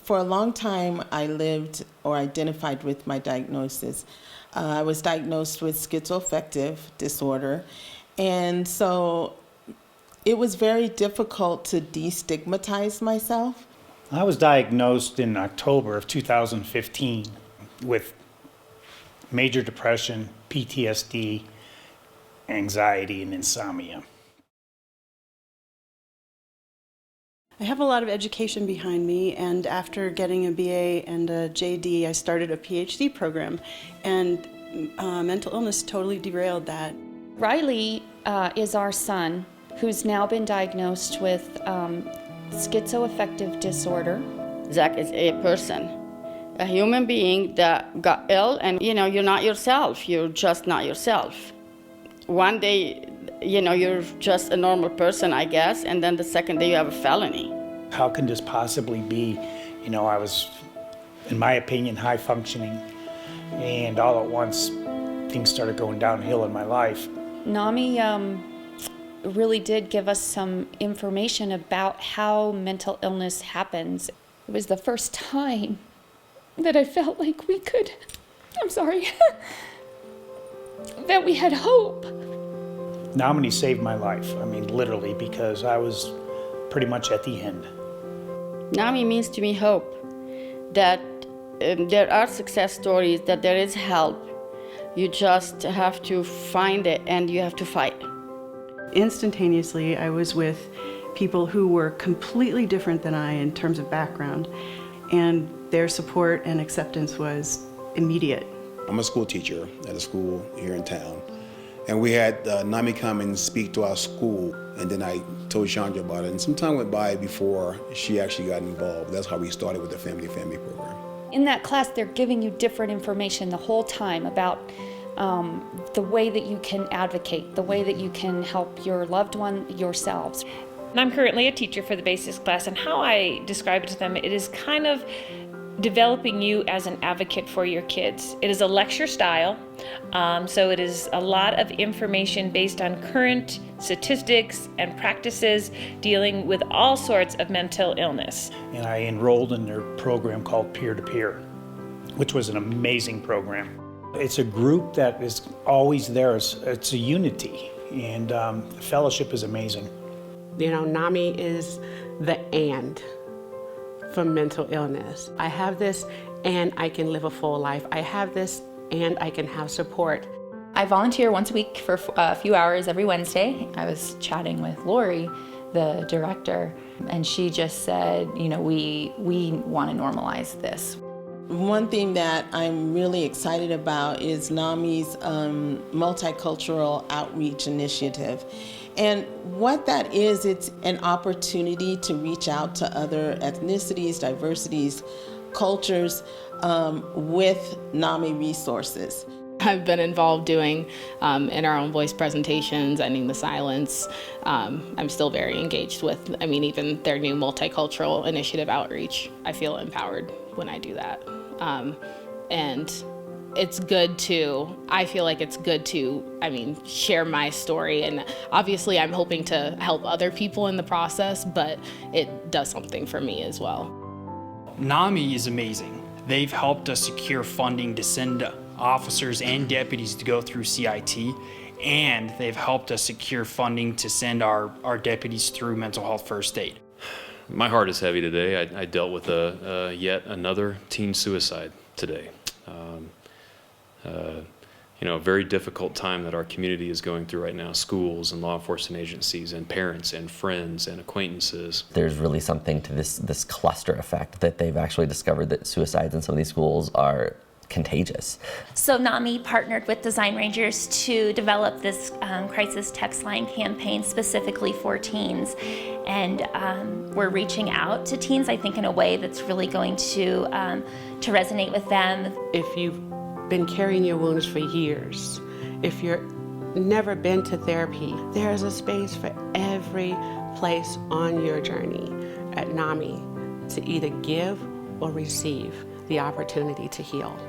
For a long time, I lived or identified with my diagnosis. I was diagnosed with schizoaffective disorder, and so it was very difficult to destigmatize myself. I was diagnosed in October of 2015 with major depression, PTSD, anxiety, and insomnia. I have a lot of education behind me, and after getting a BA and a JD, I started a PhD program, and mental illness totally derailed that. Riley is our son, who's now been diagnosed with schizoaffective disorder. Zach is a person, a human being that got ill, and you're not yourself. You're just not yourself. One day, you're just a normal person, I guess, and then the second day you have a felony. How can this possibly be? I was, in my opinion, high functioning, and all at once, things started going downhill in my life. NAMI really did give us some information about how mental illness happens. It was the first time that I felt like we could, that we had hope. NAMI saved my life, literally, because I was pretty much at the end. NAMI means to me hope, that there are success stories, that there is help. You just have to find it and you have to fight. Instantaneously, I was with people who were completely different than I in terms of background, and their support and acceptance was immediate. I'm a school teacher at a school here in town. And we had NAMI come and speak to our school, and then I told Chandra about it. And some time went by before she actually got involved. That's how we started with the Family program. In that class, they're giving you different information the whole time about the way that you can advocate, the way that you can help your loved one, yourselves. And I'm currently a teacher for the basics class, and how I describe it to them, it is kind of developing you as an advocate for your kids. It is a lecture style, so it is a lot of information based on current statistics and practices dealing with all sorts of mental illness. And I enrolled in their program called Peer to Peer, which was an amazing program. It's a group that is always there. It's a unity, and the fellowship is amazing. NAMI is the and for mental illness. I have this and I can live a full life. I have this and I can have support. I volunteer once a week for a few hours every Wednesday. I was chatting with Lori, the director, and she just said, we want to normalize this. One thing that I'm really excited about is NAMI's multicultural outreach initiative. And what that is, it's an opportunity to reach out to other ethnicities, diversities, cultures with NAMI resources. I've been involved doing in our own voice presentations, Ending the Silence. I'm still very engaged with, even their new multicultural initiative outreach. I feel empowered when I do that. And it's good I feel like it's good to, share my story. And obviously I'm hoping to help other people in the process, but it does something for me as well. NAMI is amazing. They've helped us secure funding to send officers and deputies to go through CIT, and they've helped us secure funding to send our deputies through mental health first aid. My heart is heavy today. I dealt with yet another teen suicide today. A very difficult time that our community is going through right now. Schools and law enforcement agencies and parents and friends and acquaintances. There's really something to this cluster effect that they've actually discovered, that suicides in some of these schools are contagious. So NAMI partnered with Design Rangers to develop this crisis text line campaign specifically for teens. And we're reaching out to teens, I think, in a way that's really going to resonate with them. If you've been carrying your wounds for years, if you're never been to therapy, there is a space for every place on your journey at NAMI to either give or receive the opportunity to heal.